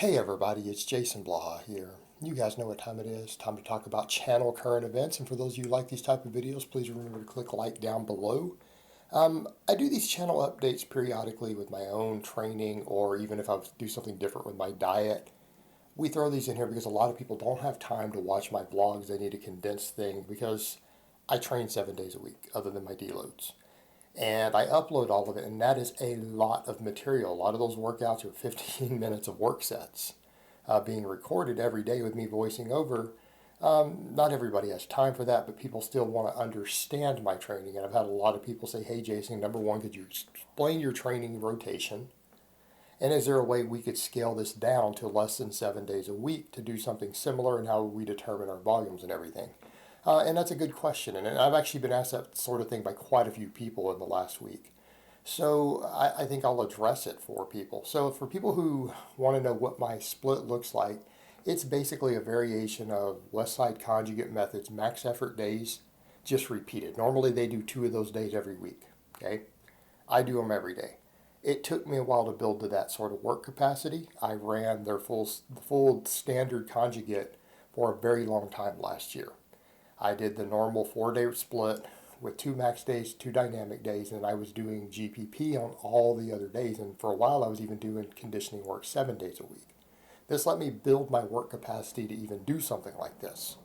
Hey everybody, it's Jason Blaha here. You guys know what time it is. Time to talk about channel current events. And for those of you who like these type of videos, please remember to click like down below. I do these channel updates periodically with my own training, or even if I do something different with my diet. We throw these in here because a lot of people don't have time to watch my vlogs. They need to condense things because I train 7 days a week other than my deloads. And I upload all of it, and that is a lot of material. A lot of those workouts are 15 minutes of work sets being recorded every day with me voicing over. Not everybody has time for that, but people still want to understand my training. And I've had a lot of people say, hey, Jason, number one, could you explain your training rotation? And is there a way we could scale this down to less than 7 days a week to do something similar, and how we determine our volumes and everything? And that's a good question. And I've actually been asked that sort of thing by quite a few people in the last week. So I think I'll address it for people. So for people who want to know what my split looks like, it's basically a variation of West Side Conjugate Methods max effort days, just repeated. Normally they do 2 of those days every week. Okay, I do them every day. It took me a while to build to that sort of work capacity. I ran their full standard conjugate for a very long time last year. I did the normal 4-day split with 2 max days, 2 dynamic days, and I was doing GPP on all the other days. And for a while, I was even doing conditioning work 7 days a week. This let me build my work capacity to even do something like this.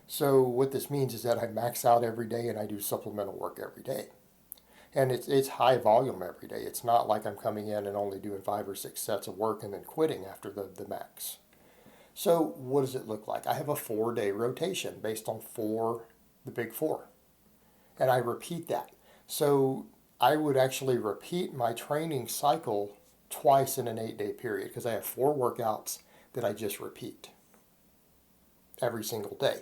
So what this means is that I max out every day and I do supplemental work every day. And it's high volume every day. It's not like I'm coming in and only doing 5 or 6 sets of work and then quitting after the max. So what does it look like? I have a 4-day rotation based on the big four. And I repeat that. So I would actually repeat my training cycle twice in an 8-day period because I have 4 workouts that I just repeat every single day.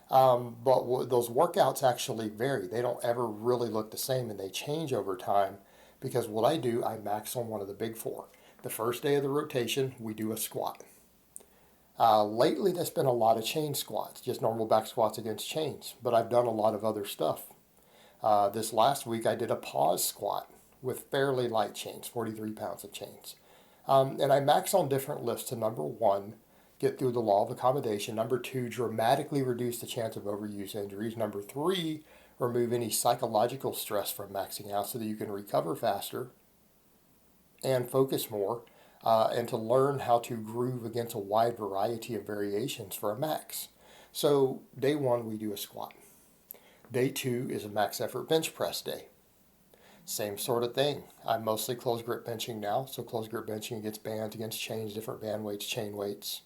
But those workouts actually vary. They don't ever really look the same, and they change over time because what I do, I max on one of the big four. The first day of the rotation, we do a squat. Lately, there's been a lot of chain squats, just normal back squats against chains, but I've done a lot of other stuff. This last week, I did a pause squat with fairly light chains, 43 pounds of chains. And I max on different lifts to, number one, get through the law of accommodation. Number two, dramatically reduce the chance of overuse injuries. Number three, remove any psychological stress from maxing out so that you can recover faster and focus more. And to learn how to groove against a wide variety of variations for a max. So day one, we do a squat. Day two is a max effort bench press day. Same sort of thing. I'm mostly closed grip benching now, so closed grip benching against bands, against chains, different band weights, chain weights.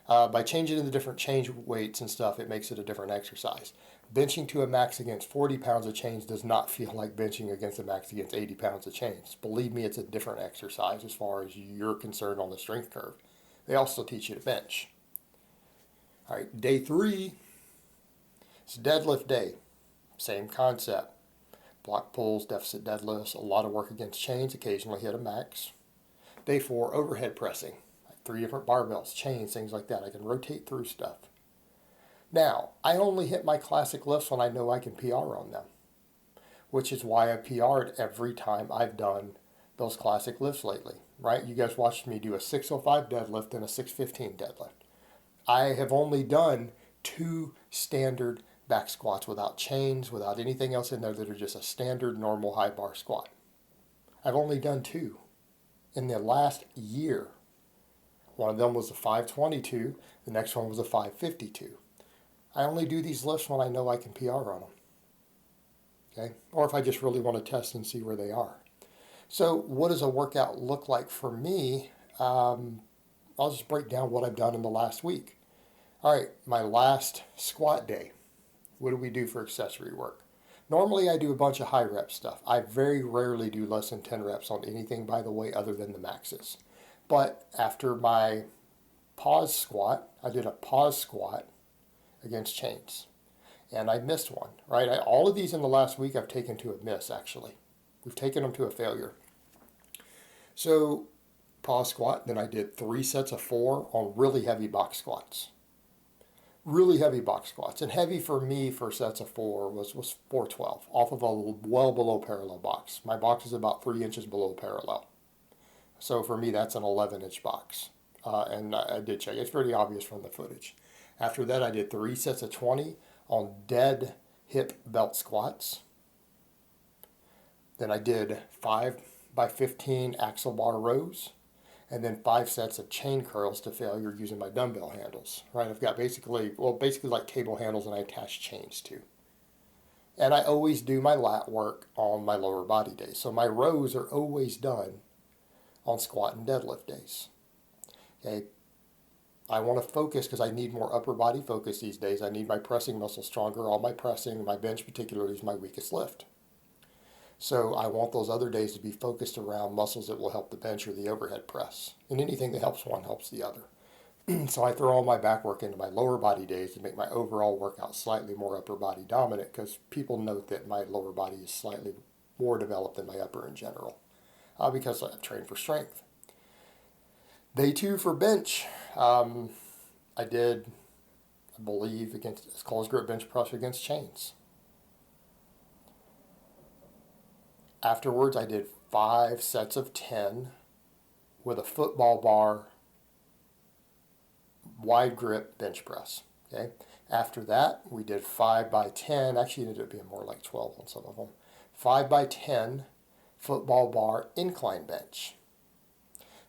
By changing in the different change weights and stuff, it makes it a different exercise. Benching to a max against 40 pounds of chains does not feel like benching against a max against 80 pounds of chains. Believe me, it's a different exercise as far as you're concerned on the strength curve. They also teach you to bench. All right, day three is deadlift day. Same concept. Block pulls, deficit deadlifts, a lot of work against chains, occasionally hit a max. Day four, overhead pressing. 3 different barbells, chains, things like that. I can rotate through stuff. Now, I only hit my classic lifts when I know I can PR on them, which is why I PR'd every time I've done those classic lifts lately, right? You guys watched me do a 605 deadlift and a 615 deadlift. I have only done 2 standard back squats without chains, without anything else in there, that are just a standard normal high bar squat. I've only done 2 in the last year. One of them was a 522, the next one was a 552. I only do these lifts when I know I can PR on them. Okay? Or if I just really want to test and see where they are. So what does a workout look like for me? I'll just break down what I've done in the last week. All right, my last squat day. What do we do for accessory work? Normally I do a bunch of high rep stuff. I very rarely do less than 10 reps on anything, by the way, other than the maxes. But after my pause squat, I did a pause squat against chains. And I missed one, right? All of these in the last week I've taken to a miss, actually. We've taken them to a failure. So pause squat, then I did 3 sets of 4 on really heavy box squats. Really heavy box squats. And heavy for me for sets of 4 was 412 off of a well below parallel box. My box is about 3 inches below parallel. So for me, that's an 11-inch box. and I did check. It's pretty obvious from the footage. After that, I did 3 sets of 20 on dead hip belt squats. Then I did 5 by 15 axle bar rows, and then 5 sets of chain curls to failure using my dumbbell handles. Right, I've got basically like cable handles, and I attach chains to. And I always do my lat work on my lower body days. So my rows are always done on squat and deadlift days. Okay, I want to focus because I need more upper body focus these days. I need my pressing muscle stronger. All my pressing, my bench particularly, is my weakest lift. So I want those other days to be focused around muscles that will help the bench or the overhead press. And anything that helps one helps the other. So I throw all my back work into my lower body days to make my overall workout slightly more upper body dominant, because people note that my lower body is slightly more developed than my upper in general, because I train for strength. Day 2 for bench, I did, I believe, against close grip bench press against chains. Afterwards, I did 5 sets of 10 with a football bar wide grip bench press. Okay. After that, we did 5 by 10. Actually, it ended up being more like 12 on some of them. 5 by 10 football bar incline bench.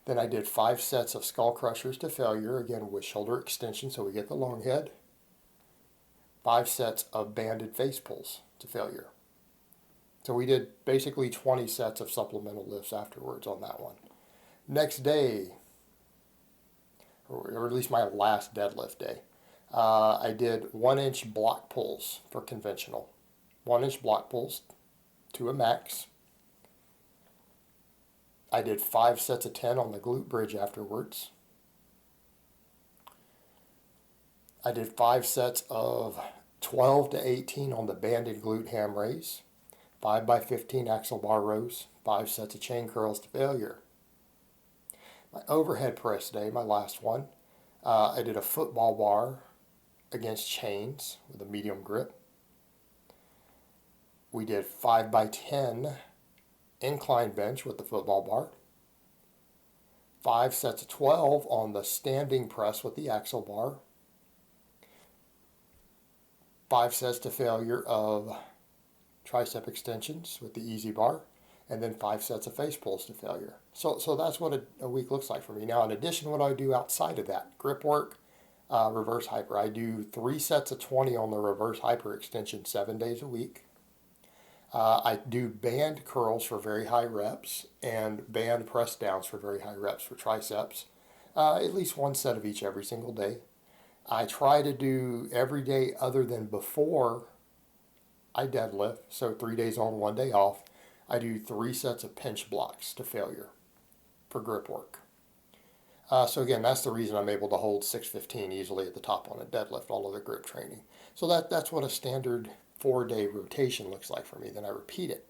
Then I did 5 sets of skull crushers to failure, again with shoulder extension so we get the long head. 5 sets of banded face pulls to failure. So we did basically 20 sets of supplemental lifts afterwards on that one. Next day, or at least my last deadlift day, I did 1-inch block pulls for conventional. 1-inch block pulls to a max. I did 5 sets of 10 on the glute bridge afterwards. I did 5 sets of 12 to 18 on the banded glute ham raise. 5 by 15 axle bar rows, 5 sets of chain curls to failure. My overhead press day, my last one, I did a football bar against chains with a medium grip. We did 5 by 10 incline bench with the football bar. 5 sets of 12 on the standing press with the axle bar. 5 sets to failure of tricep extensions with the easy bar, and then 5 sets of face pulls to failure. So that's what a week looks like for me. Now, in addition, what I do outside of that, grip work, reverse hyper. I do 3 sets of 20 on the reverse hyper extension 7 days a week. I do band curls for very high reps and band press downs for very high reps for triceps. At least 1 set of each every single day. I try to do every day other than before I deadlift, so 3 days on, 1 day off. I do 3 sets of pinch blocks to failure for grip work. So again, that's the reason I'm able to hold 615 easily at the top on a deadlift, all of the grip training. So that's what a standard 4-day rotation looks like for me. Then I repeat it.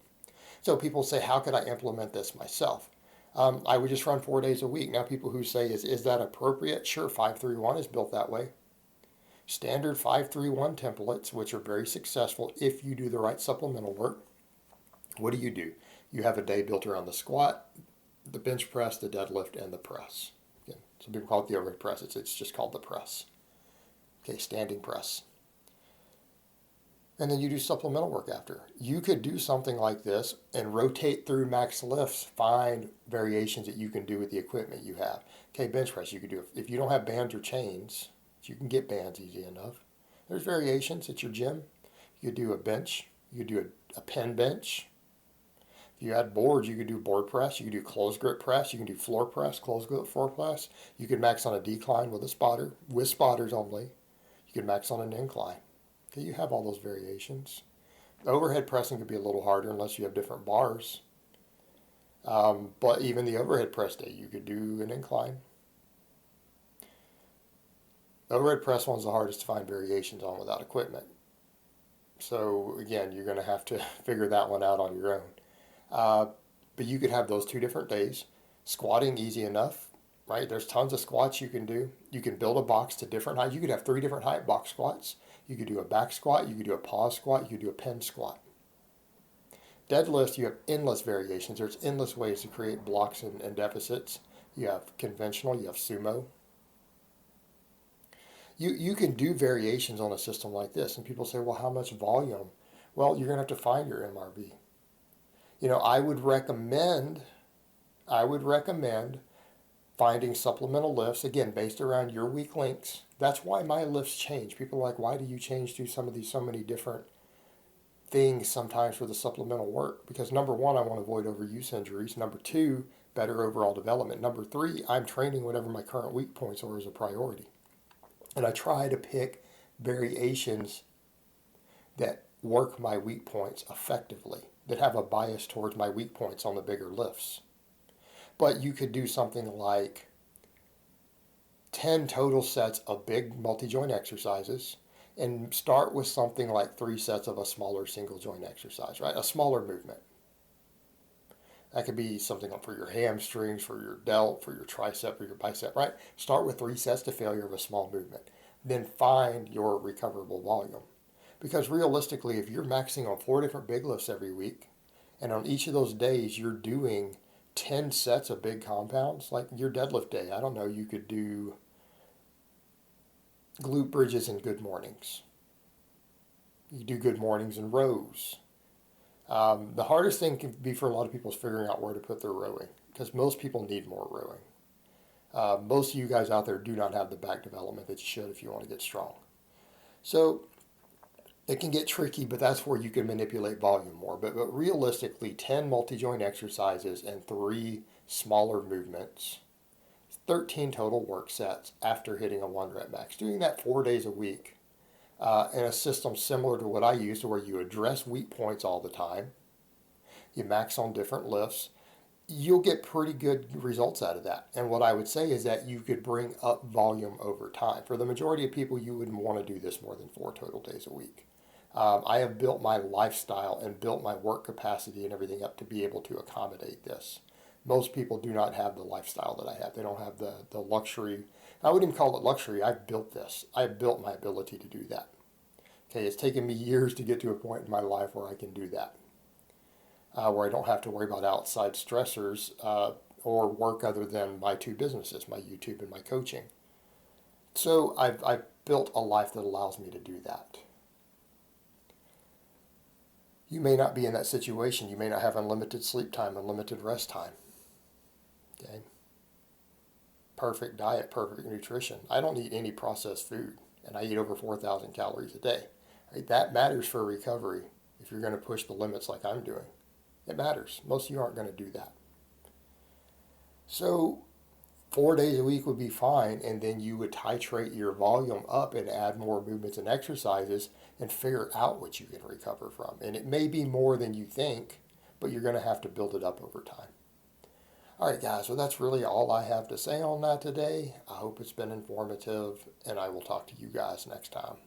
So people say, how could I implement this myself? I would just run 4 days a week. Now people who say, is that appropriate? Sure, 5-3-1 is built that way. Standard 5-3-1 templates, which are very successful if you do the right supplemental work. What do? You have a day built around the squat, the bench press, the deadlift, and the press. Again, some people call it the overhead press. It's just called the press. Okay, standing press. And then you do supplemental work after. You could do something like this and rotate through max lifts, find variations that you can do with the equipment you have. Okay, bench press, you could do, if you don't have bands or chains, you can get bands easy enough. There's variations at your gym. You could do a bench. You could do a pin bench. If you had boards, you could do board press. You could do closed grip press. You can do floor press, closed grip floor press. You could max on a decline with a spotter, with spotters only. You could max on an incline. Okay, you have all those variations. Overhead pressing could be a little harder unless you have different bars. But even the overhead press day, you could do an incline. The overhead press one's the hardest to find variations on without equipment. So again, you're going to have to figure that one out on your own. But you could have those 2 different days. Squatting, easy enough, right? There's tons of squats you can do. You can build a box to different heights. You could have 3 different height box squats. You could do a back squat. You could do a pause squat. You could do a pin squat. Deadlift, you have endless variations. There's endless ways to create blocks and deficits. You have conventional, you have sumo. You can do variations on a system like this. And people say, well, how much volume? Well, you're going to have to find your MRV. You know, I would recommend finding supplemental lifts, again, based around your weak links. That's why my lifts change. People are like, why do you change through some of these so many different things sometimes for the supplemental work? Because number one, I want to avoid overuse injuries. Number two, better overall development. Number three, I'm training whatever my current weak points are as a priority. And I try to pick variations that work my weak points effectively, that have a bias towards my weak points on the bigger lifts. But you could do something like 10 total sets of big multi-joint exercises and start with something like 3 sets of a smaller single joint exercise, right? A smaller movement. That could be something for your hamstrings, for your delt, for your tricep, or your bicep, right? Start with 3 sets to failure of a small movement. Then find your recoverable volume. Because realistically, if you're maxing on 4 different big lifts every week, and on each of those days you're doing 10 sets of big compounds, like your deadlift day, I don't know, you could do glute bridges and good mornings. You do good mornings and rows. The hardest thing can be for a lot of people is figuring out where to put their rowing, because most people need more rowing. Most of you guys out there do not have the back development that you should if you want to get strong. So it can get tricky, but that's where you can manipulate volume more. But realistically, 10 multi-joint exercises and 3 smaller movements, 13 total work sets after hitting a 1 rep max. Doing that 4 days a week in a system similar to what I use, to where you address weak points all the time, you max on different lifts, you'll get pretty good results out of that. And what I would say is that you could bring up volume over time. For the majority of people, you wouldn't want to do this more than 4 total days a week. I have built my lifestyle and built my work capacity and everything up to be able to accommodate this. Most people do not have the lifestyle that I have. They don't have the luxury. I wouldn't even call it luxury. I've built this. I've built my ability to do that. Okay, it's taken me years to get to a point in my life where I can do that, where I don't have to worry about outside stressors or work other than my 2 businesses, my YouTube and my coaching. So I've built a life that allows me to do that. You may not be in that situation. You may not have unlimited sleep time, unlimited rest time. Okay? Perfect diet, perfect nutrition. I don't eat any processed food, and I eat over 4,000 calories a day. Right? That matters for recovery if you're going to push the limits like I'm doing. It matters. Most of you aren't going to do that. So 4 days a week would be fine, and then you would titrate your volume up and add more movements and exercises and figure out what you can recover from. And it may be more than you think, but you're going to have to build it up over time. All right, guys, so that's really all I have to say on that today. I hope it's been informative, and I will talk to you guys next time.